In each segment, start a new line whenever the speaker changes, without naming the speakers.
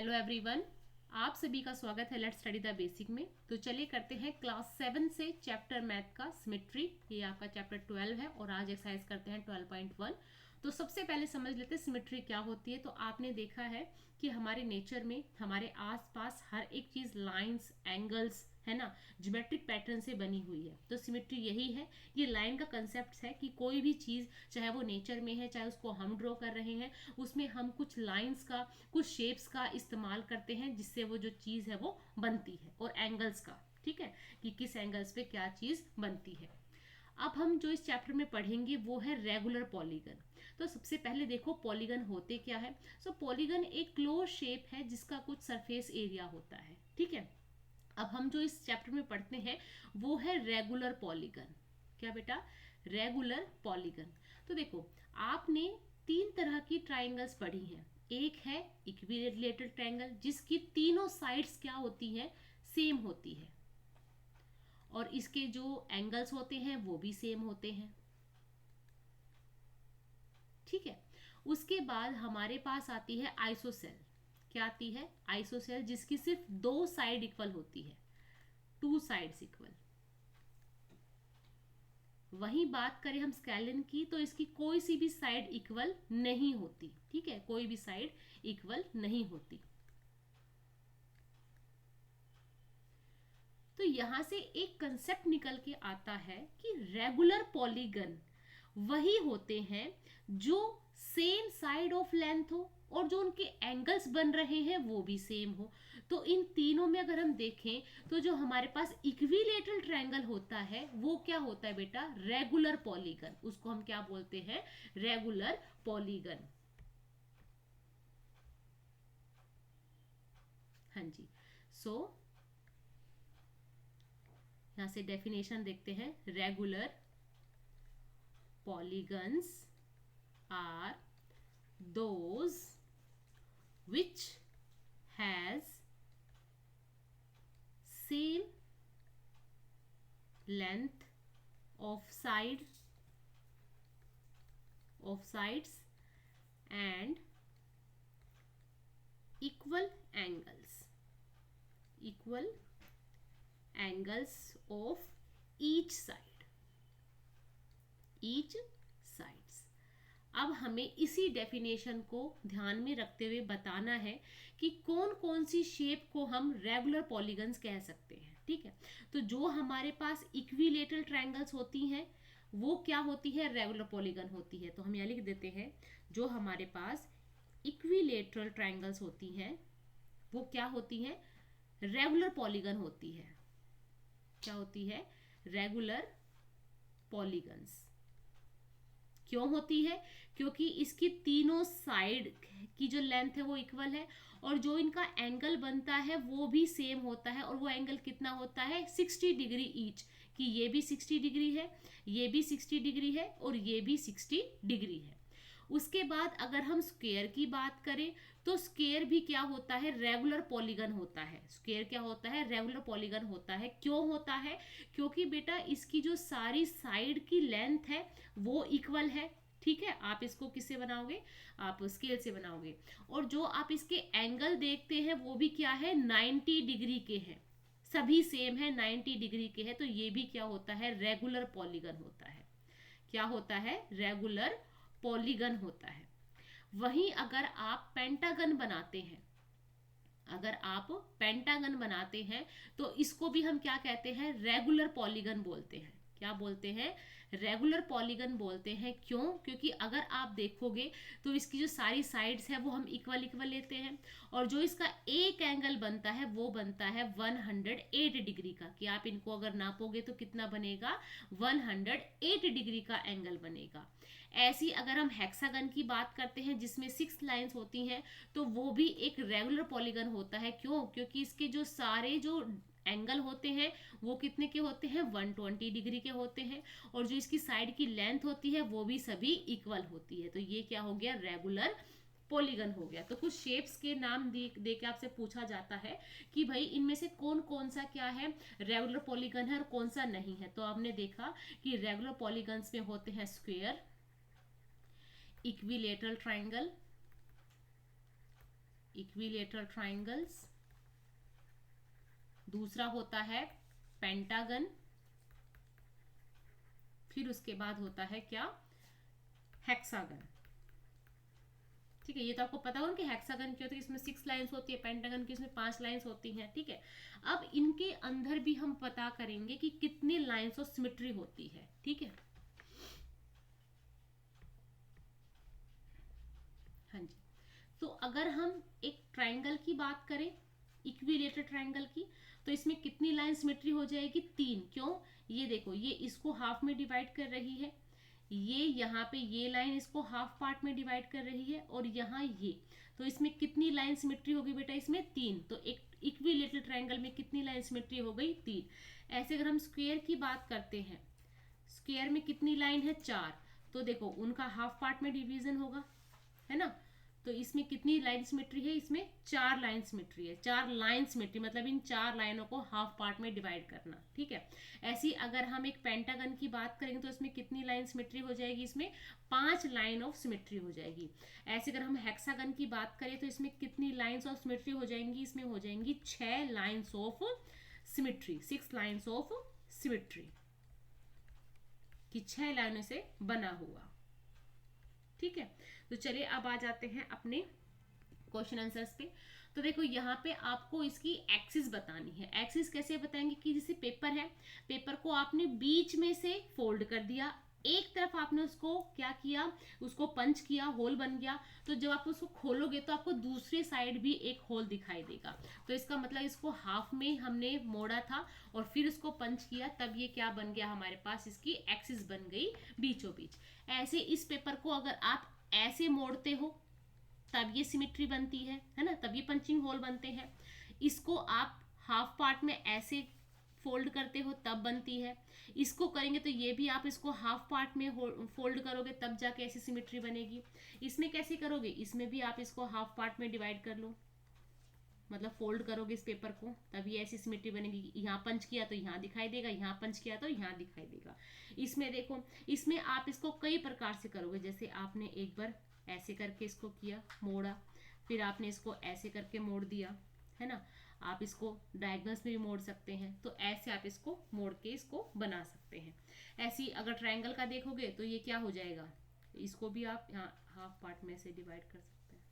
Hello everyone, आप सभी का स्वागत है लेट्स स्टडी द बेसिक में। तो चलिए करते हैं क्लास 7 से चैप्टर मैथ का सिमेट्री। ये आपका चैप्टर 12 है और आज एक्सरसाइज करते हैं 12.1। तो सबसे पहले समझ लेते हैं सिमेट्री क्या होती है। तो आपने देखा है कि हमारे नेचर में हमारे आसपास हर एक चीज लाइंस, एंगल्स, है ना, ज्योमेट्रिक पैटर्न से बनी हुई है। तो सिमेट्री यही है। ये लाइन का कंसेप्ट है कि कोई भी चीज, चाहे वो नेचर में है, चाहे उसको हम ड्रॉ कर रहे हैं, उसमें हम कुछ लाइंस का, कुछ शेप्स का इस्तेमाल करते हैं जिससे वो जो चीज है वो बनती है, और एंगल्स का, ठीक है, कि किस एंगल्स पे क्या चीज बनती है। अब हम जो इस चैप्टर में पढ़ेंगे वो है रेगुलर पॉलीगन। तो सबसे पहले देखो पॉलीगन होते क्या है। सो पॉलीगन एक क्लोज शेप है जिसका कुछ सरफेस एरिया होता है, ठीक है। अब हम जो इस चैप्टर में पढ़ते हैं वो है रेगुलर पॉलीगन। क्या बेटा? Regular polygon. तो देखो, आपने तीन तरह की ट्राइंगल्स पढ़ी हैं। एक है इक्विलेटरल ट्राइंगल जिसकी तीनों साइड्स क्या होती हैं? सेम होती है, और इसके जो एंगल्स होते हैं वो भी सेम होते हैं, ठीक है। उसके बाद हमारे पास आती है आइसोसेल। क्या आती है? आइसोसेल, जिसकी सिर्फ दो साइड इक्वल होती है, टू साइड्स इक्वल। वहीं बात करें हम स्केलिन की, तो इसकी कोई सी भी साइड इक्वल नहीं होती, ठीक है, कोई भी साइड इक्वल नहीं होती। तो यहां से एक कंसेप्ट निकल के आता है कि रेगुलर पॉलीगन वही होते हैं जो सेम साइड ऑफ लेंथ हो और जो उनके एंगल्स बन रहे हैं वो भी सेम हो। तो इन तीनों में अगर हम देखें तो जो हमारे पास इक्विलेटरल ट्रायंगल होता है वो क्या होता है बेटा? Regular polygon. उसको हम क्या बोलते हैं? Regular polygon. हाँ जी। सो यहां से डेफिनेशन देखते हैं। Regular polygons are those which has same length of sides and equal angles of each sides। अब हमें इसी डेफिनेशन को ध्यान में रखते हुए बताना है कि कौन कौन सी शेप को हम रेगुलर पॉलीगन्स कह सकते हैं, ठीक है। तो जो हमारे पास इक्विलेटरल ट्रायंगल्स होती हैं वो क्या होती है? रेगुलर पॉलीगन होती है। तो हम यह लिख देते हैं, जो हमारे पास इक्विलेटरल ट्रायंगल्स होती हैं वो क्या होती हैं? रेगुलर पॉलीगन होती है। क्या होती है? Regular polygons. क्यों होती है? क्योंकि इसकी तीनों साइड की जो लेंथ है वो इक्वल है, और जो इनका एंगल बनता है वो भी सेम होता है। और वो एंगल कितना होता है? 60 डिग्री ईच, कि ये भी 60 डिग्री है, ये भी 60 डिग्री है, और ये भी 60 डिग्री है। उसके बाद अगर हम स्क्वायर की बात करें तो स्क्वायर भी क्या होता है? रेगुलर पॉलीगन होता है। स्क्वायर क्या होता है? रेगुलर पॉलीगन होता है। क्यों होता है? क्योंकि बेटा इसकी जो सारी साइड की लेंथ है वो इक्वल है, ठीक है। आप इसको किससे बनाओगे? आप स्केल से बनाओगे। और जो आप इसके एंगल देखते हैं वो भी क्या है? 90 डिग्री के हैं, सभी सेम है, 90 डिग्री के हैं। तो ये भी क्या होता है? रेगुलर पॉलीगन होता है। क्या होता है? रेगुलर पॉलीगन होता है। वहीं अगर आप पेंटागन बनाते हैं, तो इसको भी हम क्या कहते हैं? रेगुलर पॉलीगन बोलते हैं। क्या बोलते हैं? रेगुलर पॉलीगन बोलते हैं। क्यों? क्योंकि अगर आप देखोगे तो इसकी जो सारी साइड्स है वो हम इक्वल लेते हैं, और जो इसका एक एंगल बनता है वो बनता है 108 डिग्री का। कि आप इनको अगर नापोगे तो कितना बनेगा? 108 डिग्री का एंगल बनेगा। ऐसी अगर हम हेक्सागन की बात करते हैं जिसमें 6 लाइंस होती हैं, तो वो भी एक रेगुलर पॉलीगन होता है। क्यों? क्योंकि इसके जो सारे जो एंगल होते हैं वो कितने के होते हैं? 120 डिग्री के होते हैं, और जो इसकी साइड की लेंथ होती है वो भी सभी इक्वल होती है। तो ये क्या हो गया? रेगुलर पॉलीगन हो गया। तो कुछ शेप्स के नाम दे के आपसे पूछा जाता है कि भाई इनमें से कौन कौन सा क्या है? रेगुलर पॉलीगन है और कौन सा नहीं है। तो आपने देखा कि रेगुलर पॉलीगन्स में होते हैं square, equilateral triangle, equilateral triangles, दूसरा होता है पेंटागन, फिर उसके बाद होता है क्या, हेक्सागन। ठीक है, ये तो आपको पता होगा कि हेक्सागन क्या होता है, इसमें 6 लाइंस होती है, पेंटागन की इसमें 5 लाइंस होती हैं। ठीक है, अब इनके अंदर भी हम पता करेंगे कि कितनी लाइंस ऑफ सिमेट्री होती है। ठीक है, हाँ जी। तो अगर हम एक ट्राइंगल की बात करें, इक्विलेटरल ट्राइंगल की, तो इसमें कितनी लाइन सिमेट्री हो जाएगी, 3। क्यों, ये देखो, ये इसको हाफ में डिवाइड कर रही है, ये यहाँ पे ये लाइन इसको हाफ पार्ट में डिवाइड कर रही है, और यहाँ ये, तो इसमें कितनी लाइन सिमेट्री होगी बेटा, इसमें 3। तो एक इक्विलेटरल ट्राइंगल में कितनी लाइन सिमेट्री हो गई, 3। ऐसे अगर हम स्क्वायर की बात करते हैं, स्क्वायर में कितनी लाइन है, 4। तो देखो उनका हाफ पार्ट में डिवीजन होगा, है ना, तो इसमें कितनी लाइन सिमेट्री है, इसमें 4 लाइन सिमेट्री है। 4 लाइन सिमेट्री मतलब इन 4 लाइनों को हाफ पार्ट में डिवाइड करना। ठीक है, ऐसी अगर हम एक पेंटागन की बात करेंगे तो इसमें कितनी लाइन सिमेट्री हो जाएगी, इसमें 5 लाइन ऑफ सिमेट्री हो जाएगी। ऐसे अगर हम हेक्सागन की बात करें तो इसमें कितनी लाइन्स ऑफ सिमेट्री हो जाएंगी, इसमें हो जाएंगी 6 lines of symmetry, 6 lines of symmetry, कि 6 लाइनों से बना हुआ। ठीक है, तो चलिए अब आ जाते हैं अपने क्वेश्चन आंसर्स पे। तो देखो यहाँ पे आपको इसकी एक्सिस बतानी है। एक्सिस कैसे बताएंगे कि जैसे पेपर है, पेपर को आपने बीच में से फोल्ड कर दिया, एक तरफ आपने उसको क्या किया, उसको पंच किया, होल बन गया, तो जब आप उसको खोलोगे तो आपको दूसरी साइड भी एक होल दिखाई देगा। तो इसका मतलब इसको हाफ में हमने मोड़ा था और फिर उसको पंच किया, तब ये क्या बन गया हमारे पास, इसकी एक्सिस बन गई बीचों बीच। ऐसे इस पेपर को अगर आप ऐसे मोड़ते हो तब ये सिमेट्री बनती है ना, तब ये पंचिंग होल बनते हैं। इसको आप हाफ पार्ट में ऐसे फोल्ड करते हो तब बनती है। इसको करेंगे तो ये भी आप इसको हाफ पार्ट में फोल्ड करोगे तब जाके ऐसी सिमेट्री बनेगी। इसमें कैसे करोगे, इसमें भी आप इसको हाफ पार्ट में डिवाइड कर लो, मतलब फोल्ड करोगे इस पेपर को, तभी ऐसी सिमेट्री बनेगी। यहाँ पंच किया तो यहाँ दिखाई देगा, यहाँ पंच किया तो यहाँ दिखाई देगा। इसमें देखो, इसमें आप इसको कई प्रकार से करोगे, जैसे आपने एक बार ऐसे करके इसको किया, मोड़ा, फिर आपने इसको ऐसे करके मोड़ दिया, है ना, आप इसको डायगोनल्स में भी मोड़ सकते हैं, तो ऐसे आप इसको मोड़ के इसको बना सकते हैं। ऐसी अगर ट्रायंगल का देखोगे तो ये क्या हो जाएगा, इसको भी आप यहाँ हाफ पार्ट में से डिवाइड कर सकते हैं।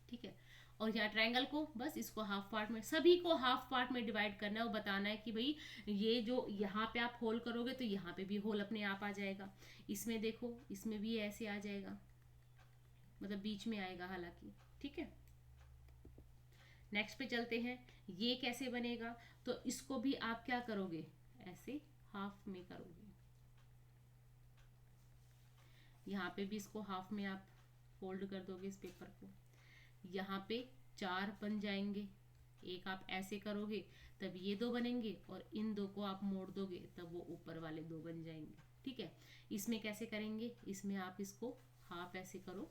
ठीक है, और यहाँ ट्रायंगल को बस इसको हाफ पार्ट में, सभी को हाफ पार्ट में डिवाइड करना है, वो बताना है कि भाई ये जो यहाँ पे आप होल करोगे तो यहाँ पे भी होल अपने आप आ जाएगा। इसमें देखो, इसमें भी ऐसे आ जाएगा, मतलब बीच में आएगा हालांकि। ठीक है, नेक्स्ट पे चलते हैं, ये कैसे बनेगा, तो इसको भी आप क्या करोगे, ऐसे हाफ में करोगे, यहाँ पे भी इसको हाफ में आप फोल्ड कर दोगे इस पेपर को, यहाँ पे 4 बन जाएंगे, एक आप ऐसे करोगे तब ये 2 बनेंगे, और इन 2 को आप मोड़ दोगे तब वो ऊपर वाले 2 बन जाएंगे। ठीक है, इसमें कैसे करेंगे, इसमें आप इसको हाफ ऐसे करो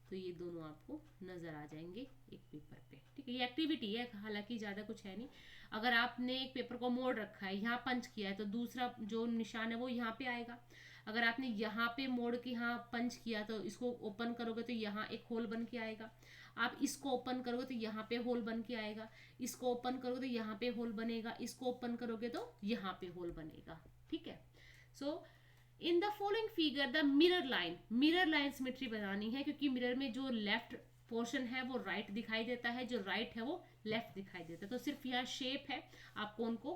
तो ये दोनों आपको नजर आ जाएंगे एक पेपर पे। ठीक है, ये एक्टिविटी है, हालांकि ज्यादा कुछ है नहीं। अगर आपने एक पेपर को मोड़ रखा है, यहाँ पंच किया है, तो दूसरा जो निशान है वो यहाँ पे आएगा। अगर आपने यहाँ पे मोड़ के यहाँ पंच किया तो इसको ओपन करोगे तो यहाँ एक होल बन के आएगा। आप इसको ओपन करोगे तो यहाँ पे होल बन के आएगा, इसको ओपन करोगे तो यहाँ पे होल बनेगा, इसको ओपन करोगे तो यहाँ पे होल बनेगा। ठीक है, so in the following figure the mirror line symmetry बनानी है, क्योंकि मिरर में जो लेफ्ट पोर्शन है वो राइट दिखाई देता है, जो राइट है वो लेफ्ट दिखाई देता है। तो सिर्फ यह शेप है, आपको उनको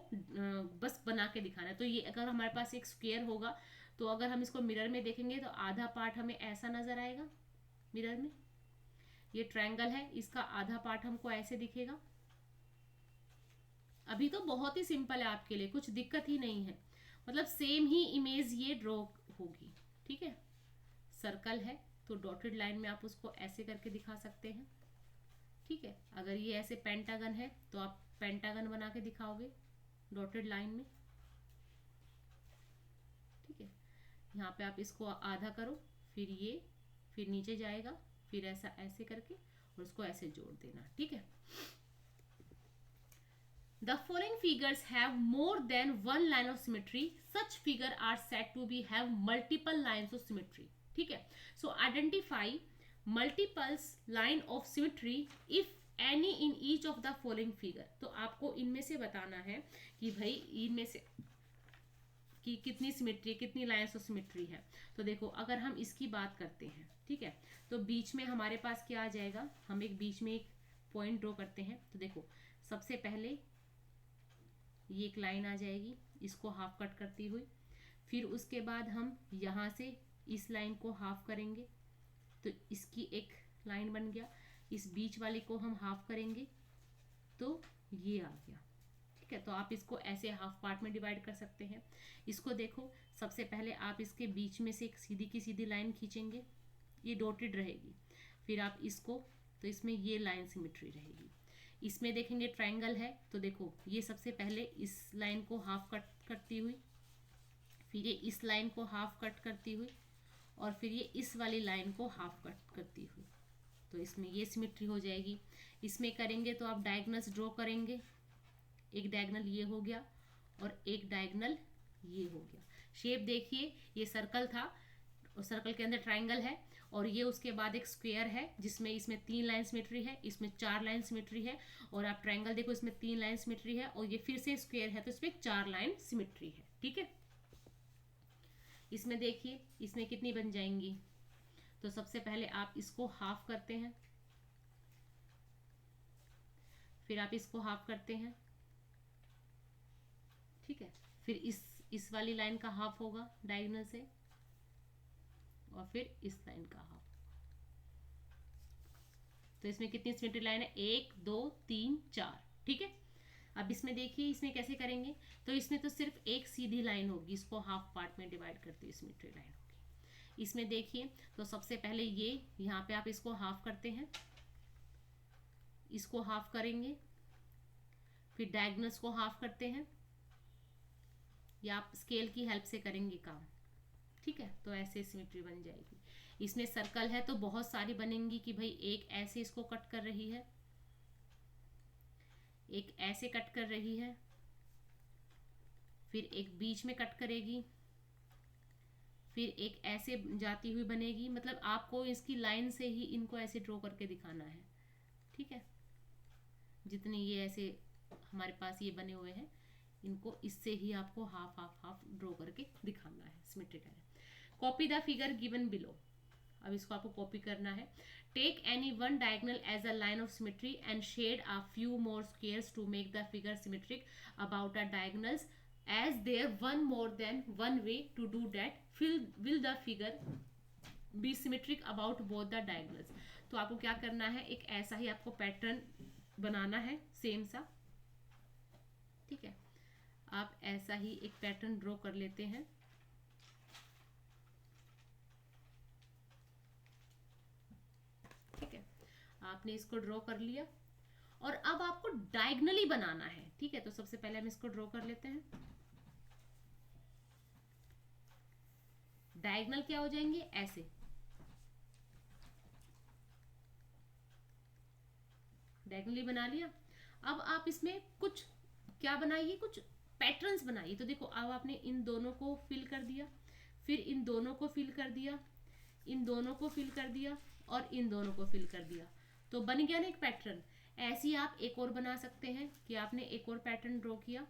बस बना के दिखाना है। तो ये अगर हमारे पास एक स्क्वायर होगा तो अगर हम इसको मिरर में देखेंगे तो आधा पार्ट हमें ऐसा नजर आएगा मिरर में। ये ट्रायंगल है, इसका आधा पार्ट हमको ऐसे दिखेगा। अभी तो बहुत ही सिंपल है आपके लिए, कुछ दिक्कत ही नहीं है, मतलब सेम ही इमेज ये ड्रॉ होगी। ठीक है, सर्कल है तो डॉटेड लाइन में आप उसको ऐसे करके दिखा सकते हैं। ठीक है, अगर ये ऐसे पेंटागन है तो आप पेंटागन बना के दिखाओगे डॉटेड लाइन में। ठीक है, यहाँ पे आप इसको आधा करो, फिर ये, फिर नीचे जाएगा, फिर ऐसा ऐसे करके और उसको ऐसे जोड़ देना। ठीक है, The following figures have more than one line of symmetry. Such figures are said to be have multiple lines of symmetry. ठीक है, so identify multiples line of symmetry if any in each of the following figure. तो आपको इनमें से बताना है कि भाई इनमें से कि कितनी सिमेट्री, कितनी लाइंस ऑफ सिमेट्री है। तो देखो अगर हम इसकी बात करते हैं, ठीक है, तो बीच में हमारे पास क्या आ जाएगा, हम एक बीच में एक पॉइंट ड्रॉ करते हैं। तो देखो सबसे पहले ये एक लाइन आ जाएगी, इसको हाफ कट करती हुई। फिर उसके बाद हम यहाँ से इस लाइन को हाफ करेंगे, तो इसकी एक लाइन बन गया। इस बीच वाली को हम हाफ करेंगे तो ये आ गया, ठीक है। तो आप इसको ऐसे हाफ पार्ट में डिवाइड कर सकते हैं। इसको देखो सबसे पहले आप इसके बीच में से एक सीधी की सीधी लाइन खींचेंगे, ये डॉटेड रहेगी। फिर आप इसको, तो इसमें ये लाइन सिमेट्री रहेगी। इसमें देखेंगे ट्रायंगल है, तो देखो ये सबसे पहले इस लाइन को हाफ कट करती हुई, फिर ये इस लाइन को हाफ कट करती हुई, और फिर ये इस वाली लाइन को हाफ कट करती हुई। तो इसमें ये सिमेट्री हो जाएगी। इसमें करेंगे तो आप डायगोनल्स ड्रॉ करेंगे, एक डायगोनल ये हो गया और एक डायगोनल ये हो गया। शेप देखिए ये सर्कल था और सर्कल के अंदर ट्रायंगल है, और ये उसके बाद एक स्क्वायर है जिसमें इसमें 3 लाइन सिमेट्री है, इसमें 4 लाइन सिमेट्री है। और आप ट्रायंगल देखो इसमें 3 लाइन सिमेट्री है, और ये फिर से स्क्वायर है तो इसमें 4 लाइन सिमेट्री है, ठीक है। इसमें देखिए इसमें कितनी बन जाएंगी। तो सबसे पहले आप इसको हाफ करते हैं, फिर आप इसको हाफ करते हैं, ठीक है। फिर इस वाली लाइन का हाफ होगा डायगोनल से, और फिर इस लाइन का हाफ। तो इसमें कितनी सिमेट्री लाइन है, 1 2 3 4, ठीक है। अब इसमें देखिए इसमें कैसे करेंगे, तो इसमें तो सिर्फ एक सीधी लाइन होगी, इसको हाफ पार्ट में डिवाइड करते हुए सिमेट्री लाइन होगी। इसमें देखिए तो सबसे पहले ये यहाँ पे आप इसको हाफ करते हैं, इसको हाफ करेंगे, फिर डायगोनल्स को हाफ करते हैं, या आप स्केल की हेल्प से करेंगे काम, ठीक है। तो ऐसे सिमेट्री बन जाएगी। इसमें सर्कल है तो बहुत सारी बनेंगी कि भाई एक ऐसे इसको कट कर रही है, एक ऐसे कट कर रही है, फिर एक बीच में कट करेगी, फिर एक ऐसे जाती हुई बनेगी। मतलब आपको इसकी लाइन से ही इनको ऐसे ड्रॉ करके दिखाना है, ठीक है। जितने ये ऐसे हमारे पास ये बने हुए हैं, इनको इससे ही आपको हाफ हाफ हाफ ड्रॉ करके दिखाना है symmetry line. Copy the figure given below. अब इसको आपको कॉपी करना है। Take any one diagonal as a line of symmetry and shade a few more squares to make the figure symmetric about a diagonals as there one more than one way to do that, will the figure be symmetric about both the diagonals। तो आपको क्या करना है, एक ऐसा ही आपको pattern बनाना है same सा, ठीक है। आप ऐसा ही एक पैटर्न ड्रॉ कर लेते हैं, ठीक है। आपने इसको ड्रॉ कर लिया और अब आपको डायगोनली बनाना है, ठीक है। तो सबसे पहले हम इसको ड्रॉ कर लेते हैं। डायगोनल क्या हो जाएंगे, ऐसे डायगोनली बना लिया। अब आप इसमें कुछ क्या बनाइए, कुछ पैटर्न्स बनाइए। तो देखो अब आपने इन दोनों को फिल कर दिया, फिर इन दोनों को फिल कर दिया, इन दोनों को फिल कर दिया और इन दोनों को फिल कर दिया। तो बन गया ना एक पैटर्न। ऐसे ही आप एक और बना सकते हैं कि आपने एक और पैटर्न ड्रॉ किया,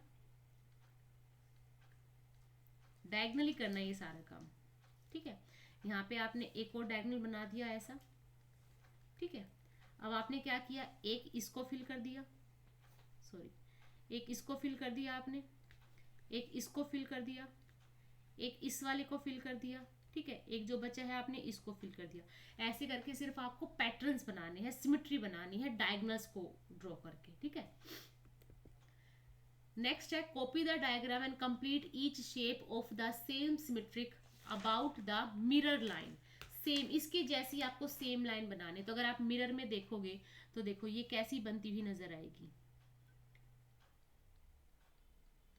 डायगोनली करना है ये सारा काम, ठीक है। यहाँ पे आपने एक और डायगोनल बना दिया ऐसा, ठीक है। अब आपने क्या किया, एक इसको फिल कर दिया, सॉरी, एक इसको फिल कर दिया आपने, एक इसको फिल कर दिया, एक इस वाले को फिल कर दिया, ठीक है। एक जो बचा है आपने इसको फिल कर दिया। ऐसे करके सिर्फ आपको पैटर्न्स बनाने हैं, सिमेट्री बनानी है डायगोनल्स को ड्रॉ करके, ठीक है। नेक्स्ट है copy the diagram and complete each shape of the same symmetric about the mirror line. Same इसके जैसी आपको सेम लाइन बनाने। तो अगर आप मिरर में देखोगे तो देखो ये कैसी बनती हुई नजर आएगी।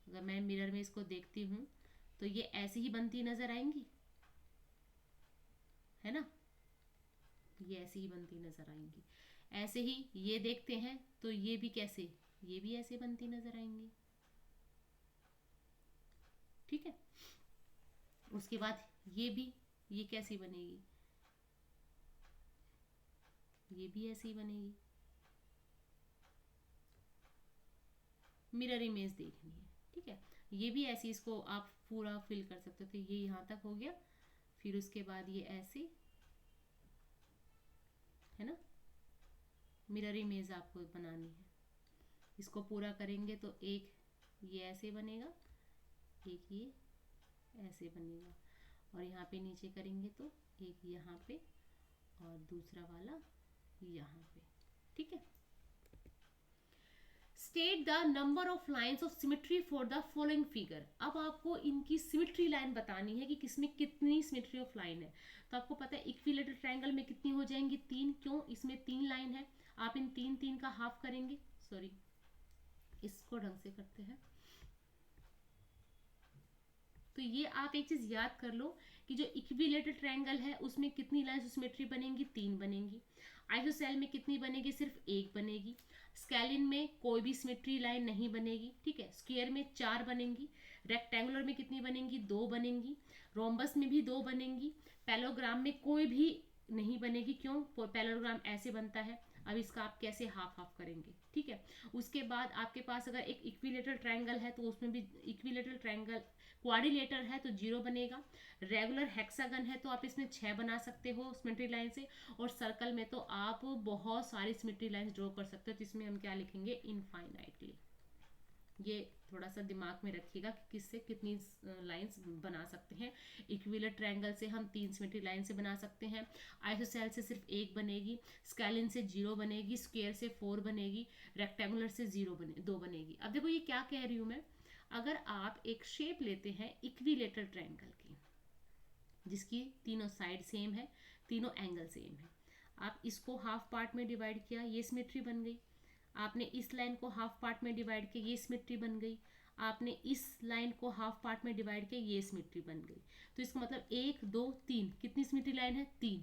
अगर मैं मिरर में इसको देखती हूँ तो ये ऐसी ही बनती नजर आएंगी, है ना, ये ऐसी ही बनती नजर आएंगी। ऐसे ही ये देखते हैं तो ये भी कैसे, ये भी ऐसे बनती नजर आएंगी, ठीक है। उसके बाद ये भी, ये कैसी बनेगी, ये भी ऐसे ही बनेगी। मिरर इमेज देखनी है, ठीक है। ये भी ऐसे, इसको आप पूरा फिल कर सकते हो। तो ये यहाँ तक हो गया, फिर उसके बाद ये ऐसे, है ना, मिरर इमेज आपको बनानी है। इसको पूरा करेंगे तो एक ये ऐसे बनेगा, एक ये ऐसे बनेगा, और यहाँ पे नीचे करेंगे तो एक यहाँ पे और दूसरा वाला यहाँ पे, ठीक है। State the number of lines of symmetry for the following figure. अब आपको इनकी सिमेट्री लाइन बतानी है कि किसमें कितनी सिमेट्री ऑफ लाइन है। तो आपको पता है इक्विलेटरल ट्रायंगल में कितनी हो जाएंगी, 3। क्यों, इसमें 3 लाइन है। आप इन 3 का हाफ करेंगे, सॉरी इसको ढंग से करते हैं। तो ये आप एक चीज याद कर लो कि जो इक्विलेटरल ट्रायंगल है उसमें कितनी लाइन सिमेट्री बनेंगी, 3 बनेंगी। आइसोसेल में कितनी बनेगी, सिर्फ 1 बनेगी। स्केलिन में कोई भी सिमेट्री लाइन नहीं बनेगी, ठीक है। स्क्वायर में 4 बनेंगी। रेक्टेंगुलर में कितनी बनेंगी, 2 बनेंगी। रोम्बस में भी 2 बनेंगी। पैलोग्राम में कोई भी नहीं बनेगी। क्यों, पैलोग्राम ऐसे बनता है। अब इसका आप कैसे हाफ हाफ करेंगे, ठीक है। उसके बाद आपके पास अगर एक इक्विलेटरल ट्रायंगल है तो उसमें भी इक्विलेटरल ट्रायंगल, क्वाड्रिलेटर है तो 0 बनेगा। रेगुलर हेक्सागन है तो आप इसमें 6 बना सकते हो सिमेट्री लाइन से। और सर्कल में तो आप बहुत सारी सिमेट्री लाइन ड्रॉ कर सकते हो, जिसमें हम क्या लिखेंगे, इनफाइनाइटली। ये थोड़ा सा दिमाग में रखिएगा कि किससे कितनी लाइंस बना सकते हैं। इक्विलेटरल ट्रायंगल से हम 3 सिमेट्री लाइन से बना सकते हैं। आइसोसेल से सिर्फ 1 बनेगी। स्केलिन से 0 बनेगी। स्क्वायर से 4 बनेगी। रेक्टेंगुलर से 2 बनेगी। अब देखो ये क्या कह रही हूं मैं, अगर आप एक शेप लेते हैं इक्विलेटरल ट्रायंगल की, जिसकी तीनों साइड सेम है, तीनों एंगल सेम है, आप इसको हाफ पार्ट में डिवाइड किया, ये सिमेट्री बन गई। आपने इस लाइन को हाफ पार्ट में डिवाइड किया, ये सिमेट्री बन गई। आपने इस लाइन को हाफ पार्ट में डिवाइड किया, ये सिमेट्री बन गई। तो इसका मतलब 1 2 3, कितनी सिमेट्री लाइन है, 3।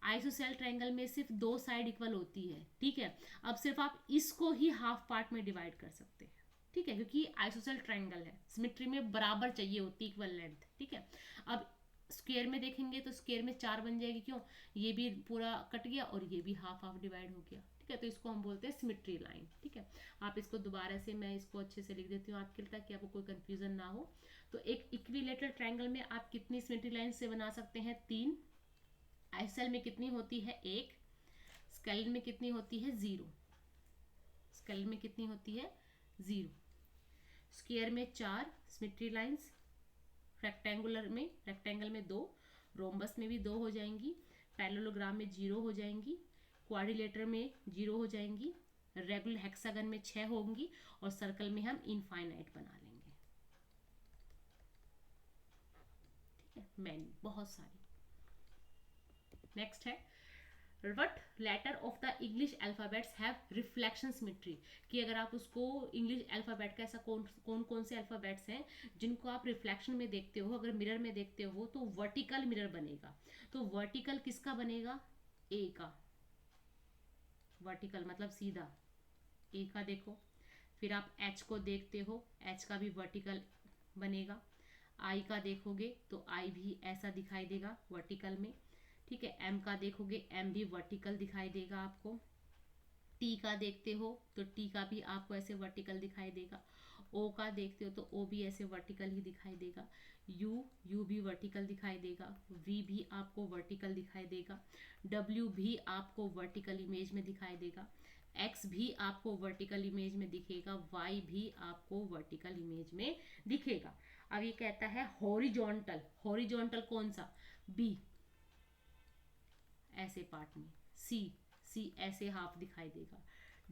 आइसोसेल ट्रायंगल में सिर्फ 2 साइड इक्वल होती है, ठीक है। अब सिर्फ आप इसको ही हाफ पार्ट में डिवाइड कर सकते हैं, ठीक है, क्योंकि आइसोसेल ट्रायंगल है, सिमेट्री में बराबर चाहिए होती है, इक्वल लेंथ, ठीक है। अब स्क्वायर में देखेंगे तो स्क्वायर में 4 बन जाएगी। क्यों, ये भी पूरा कट गया और ये भी हाफ हाफ डिवाइड हो गया, ठीक है। तो इसको हम बोलते हैं सिमेट्री लाइन, ठीक है। आप इसको दोबारा से, मैं इसको अच्छे से लिख देती हूँ आपके लिए ताकि आपको कोई कंफ्यूजन ना हो। तो एक इक्विलेटरल ट्रायंगल में आप कितनी सिमेट्री लाइन से बना सकते हैं, 3। आइसोसेल में कितनी होती है, 1। स्केलिन में कितनी होती है, 0। स्केलिन में कितनी होती है, 0। स्क्वायर में 4 सिमेट्री लाइंस। रेक्टेंगल में 2। रोम्बस में भी 2 हो जाएंगी। पैरेललोग्राम में 0 हो जाएंगी। क्वाड्रिलेटर में 0 हो जाएंगी। रेगुलर हेक्सागन में 6 होंगी। और सर्कल में हम इनफाइनाइट बना लेंगे, ठीक है। मैनी, बहुत सारी। नेक्स्ट है, what letter of the English alphabets have reflection symmetry. कि अगर आप उसको इंग्लिश अल्फाबेट का ऐसा कौन कौन से अल्फाबेट्स हैं जिनको आप रिफ्लेक्शन में देखते हो, अगर मिरर में देखते हो तो वर्टिकल मिरर बनेगा। तो वर्टिकल किसका बनेगा, ए का। वर्टिकल मतलब सीधा, ए का देखो। फिर आप एच को देखते हो, एच का भी वर्टिकल बनेगा। आई का देखोगे तो आई भी ऐसा दिखाई देगा वर्टिकल में, ठीक है। एम का देखोगे, एम भी वर्टिकल दिखाई देगा आपको। टी का देखते हो तो टी का भी आपको ऐसे वर्टिकल दिखाई देगा। ओ का देखते हो तो ओ भी ऐसे वर्टिकल ही दिखाई देगा। यू भी वर्टिकल दिखाई देगा। वी भी आपको वर्टिकल दिखाई देगा। डब्ल्यू भी आपको वर्टिकल इमेज में दिखाई देगा। एक्स भी आपको वर्टिकल इमेज में दिखेगा। वाई भी आपको वर्टिकल इमेज में दिखेगा। अब ये कहता है हॉरिजॉन्टल, हॉरिजॉन्टल कौन सा, बी ऐसे पार्ट में। सी ऐसे हाफ दिखाई देगा।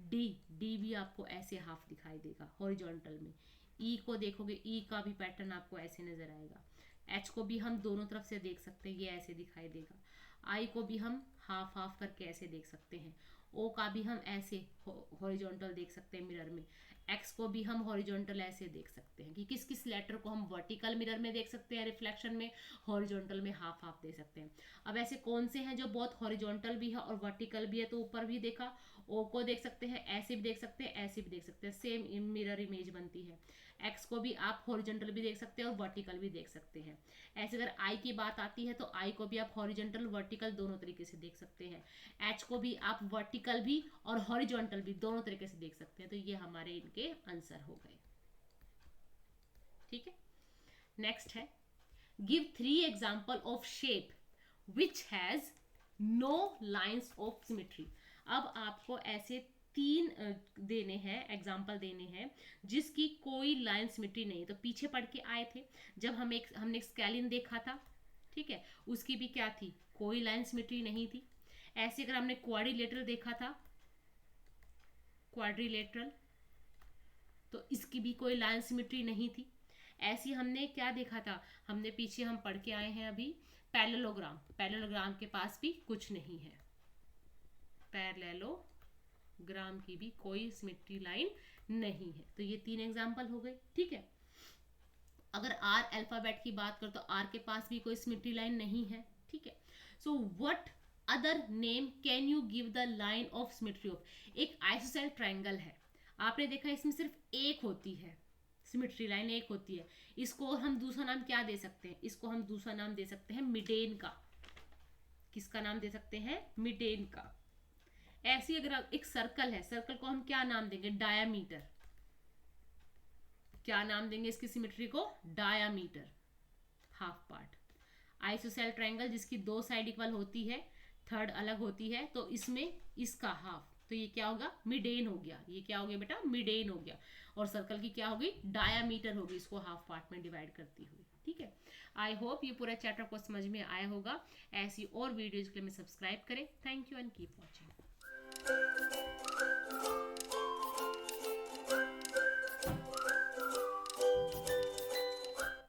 डी भी आपको ऐसे हाफ दिखाई देगा हॉरिजॉन्टल में। ई को देखोगे, ई का भी पैटर्न आपको ऐसे नजर आएगा। एच को भी हम दोनों तरफ से देख सकते हैं, ये ऐसे दिखाई देगा। आई को भी हम हाफ हाफ करके ऐसे देख सकते हैं। ओ का भी हम ऐसे हॉरिजॉन्टल देख सकते हैं मिरर में। एक्स को भी हम हॉरिजॉन्टल ऐसे देख सकते हैं कि किस किस लेटर को हम वर्टिकल मिरर में देख सकते हैं रिफ्लेक्शन में, हॉरिजॉन्टल में हाफ हाफ दे सकते हैं। अब ऐसे कौन से हैं जो बहुत हॉरिजॉन्टल भी है और वर्टिकल भी है, तो ऊपर भी देखा ओ को देख सकते हैं, ऐसे भी देख सकते हैं, ऐसे भी देख सकते हैं, सेम मिरर इमेज बनती है। एक्स को भी आप हॉरिजॉन्टल भी देख सकते हैं और वर्टिकल भी देख सकते हैं। ऐसे अगर आई की बात आती है तो आई को भी आप हॉरिजॉन्टल वर्टिकल दोनों तरीके से देख सकते हैं। एच को भी आप वर्टिकल भी और हॉरिजॉन्टल भी दोनों तरीके से देख सकते हैं। तो ये हमारे इनके आंसर हो गए। ठीक है, नेक्स्ट है give 3 example of shape which has no lines of symmetry. अब आपको ऐसे 3 देने हैं, एग्जाम्पल देने हैं जिसकी कोई लाइन सिमेट्री नहीं। तो पीछे पढ़ के आए थे जब हमने स्केलिन देखा था, ठीक है, उसकी भी क्या थी, कोई लाइन सिमेट्री नहीं थी। ऐसे अगर हमने क्वाड्रिलेटरल देखा था, क्वाड्रिलेटरल, तो इसकी भी कोई लाइन सिमेट्री नहीं थी। ऐसी हमने क्या देखा था, हमने पीछे हम पढ़ के आए हैं अभी पैरेललोग्राम, पैरेललोग्राम के पास भी कुछ नहीं है, पैरेललोग्राम की भी कोई सिमेट्री लाइन नहीं है। तो ये 3 एग्जाम्पल हो गए। ठीक है, अगर आर अल्फाबेट की बात करो तो आर के पास भी कोई सिमेट्री लाइन नहीं है। ठीक है, so what other name can you give the line of symmetry of. एक आइसोसेल ट्रायंगल है, आपने देखा इसमें सिर्फ एक होती है सिमेट्री लाइन, एक होती है। इसको हम दूसरा नाम क्या दे सकते हैं, इसको हम दूसरा नाम दे सकते हैं मिडेन का। किसका नाम दे सकते हैं, मिडेन का। ऐसी अगर एक सर्कल है, सर्कल को हम क्या नाम देंगे, डायामीटर। क्या नाम देंगे इसकी सिमेट्री को, diameter, half part. ISOCELL triangle जिसकी 2 साइड इक्वल होती है, थर्ड अलग होती है, तो इसमें इसका हाफ, तो ये क्या होगा, मिडेन हो गया। ये क्या हो गया बेटा, मिडेन हो गया। और सर्कल की क्या होगी, डायामीटर होगी, इसको हाफ पार्ट में डिवाइड करती हुई। ठीक है, आई होप ये पूरा चैप्टर को समझ में आया होगा। ऐसी और वीडियोज के लिए सब्सक्राइब करें। Thank you and keep watching.